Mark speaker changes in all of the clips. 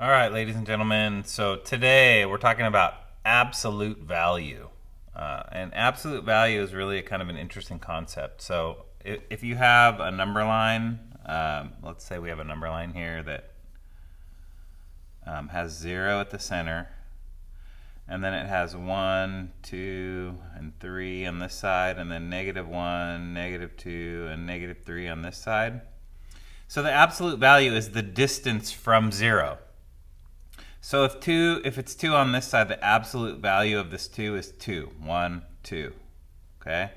Speaker 1: All right, ladies and gentlemen. So today we're talking about absolute value. And absolute value is really a kind of an interesting concept. So if you have a number line, let's say we have a number line here that has 0 at the center, and then it has 1, 2, and 3 on this side, and then -1, -2, and -3 on this side. So the absolute value is the distance from 0. So if it's 2 on this side, the absolute value of this 2 is 2. 1, 2. Okay?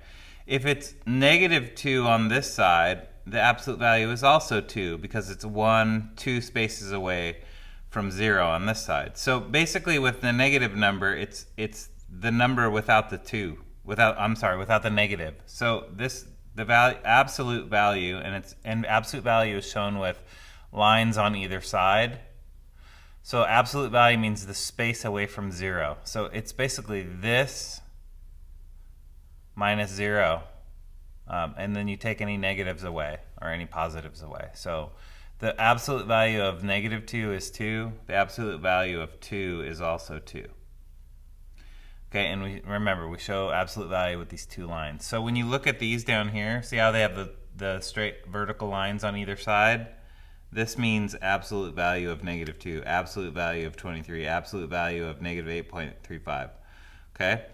Speaker 1: If it's -2 on this side, the absolute value is also 2 because it's 1, 2 spaces away from 0 on this side. So basically with the negative number, it's the number without the 2. Without the negative. So the absolute value, and absolute value is shown with lines on either side. So absolute value means the space away from 0. So it's basically this minus 0. And then you take any negatives away or any positives away. So the absolute value of -2 is 2. The absolute value of 2 is also 2. Okay, and remember, we show absolute value with these two lines. So when you look at these down here, see how they have the straight vertical lines on either side? This means absolute value of -2, absolute value of 23, absolute value of -8.35. Okay,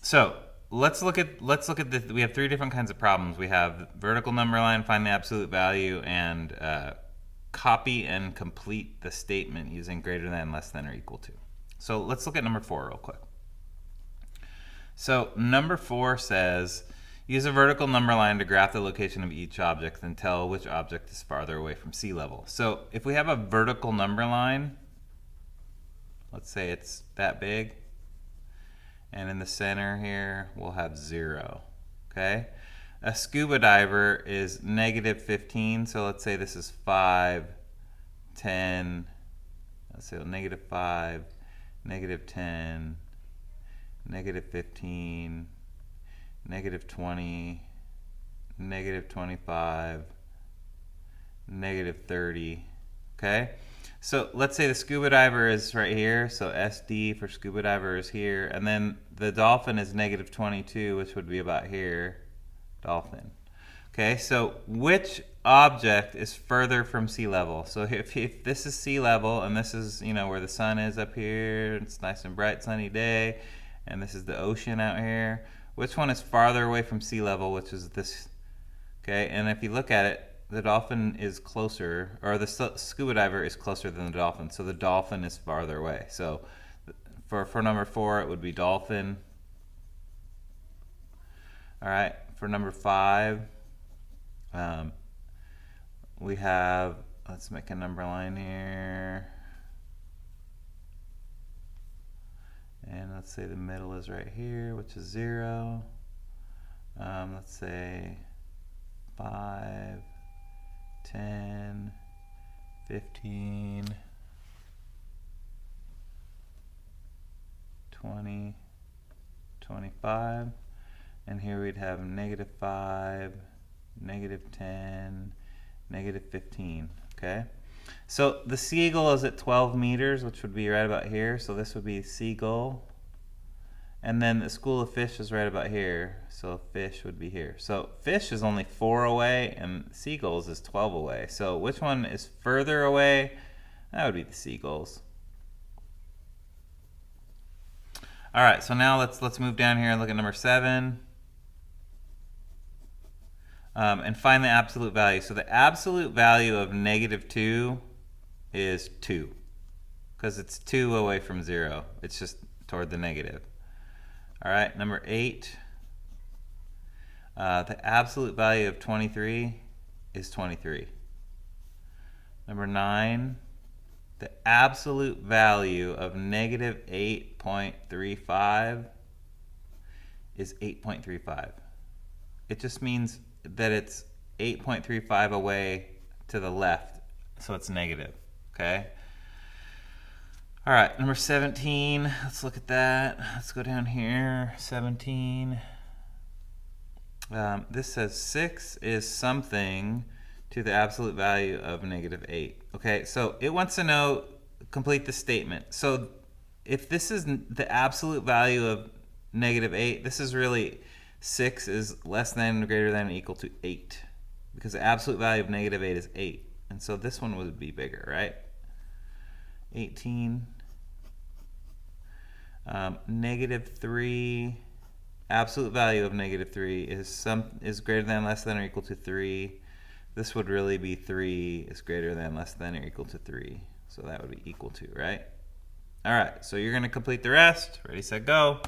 Speaker 1: so let's look at this. We have three different kinds of problems. We have vertical number line, find the absolute value, and copy and complete the statement using greater than, less than, or equal to. So let's look at number 4 real quick. So number 4 says, use a vertical number line to graph the location of each object and tell which object is farther away from sea level. So if we have a vertical number line, let's say it's that big, and in the center here we'll have 0. Okay? A scuba diver is -15, so let's say this is 5, 10, let's say -5, -10, -15, -20, -25, -30. Okay? So let's say the scuba diver is right here, so SD for scuba diver is here, and then the dolphin is -22, which would be about here, dolphin. Okay, so which object is further from sea level? So if this is sea level, and this is, where the sun is up here, it's nice and bright sunny day, and this is the ocean out here, which one is farther away from sea level, which is this? Okay, and if you look at it, the dolphin is closer, or the scuba diver is closer than the dolphin, so the dolphin is farther away. So for number 4, it would be dolphin. All right, for number 5, we have, let's make a number line here. And let's say the middle is right here, which is 0. Let's say 5, 10, 15, 20, 25. And here we'd have -5, -10, -15. Okay? So the seagull is at 12 meters, which would be right about here. So this would be seagull. And then the school of fish is right about here. So fish would be here. So fish is only 4 away, and seagulls is 12 away. So which one is further away? That would be the seagulls. All right, so now let's move down here and look at number 7. And find the absolute value. So the absolute value of -2 is 2, because it's 2 away from 0. It's just toward the negative. All right, number 8. The absolute value of 23 is 23. Number 9. The absolute value of -8.35 is 8.35. It just means that it's 8.35 away to the left, so it's negative. Okay? All right, number 17, let's look at that. Let's go down here, 17. This says 6 is something to the absolute value of -8. Okay, so it wants to know complete the statement. So if this is the absolute value of -8, this is really 6 is less than, greater than, or equal to 8. Because the absolute value of -8 is 8. And so this one would be bigger, right? 18. -3. Absolute value of -3 is greater than, less than, or equal to 3. This would really be 3 is greater than, less than, or equal to 3. So that would be equal to, right? All right, so you're going to complete the rest. Ready, set, go.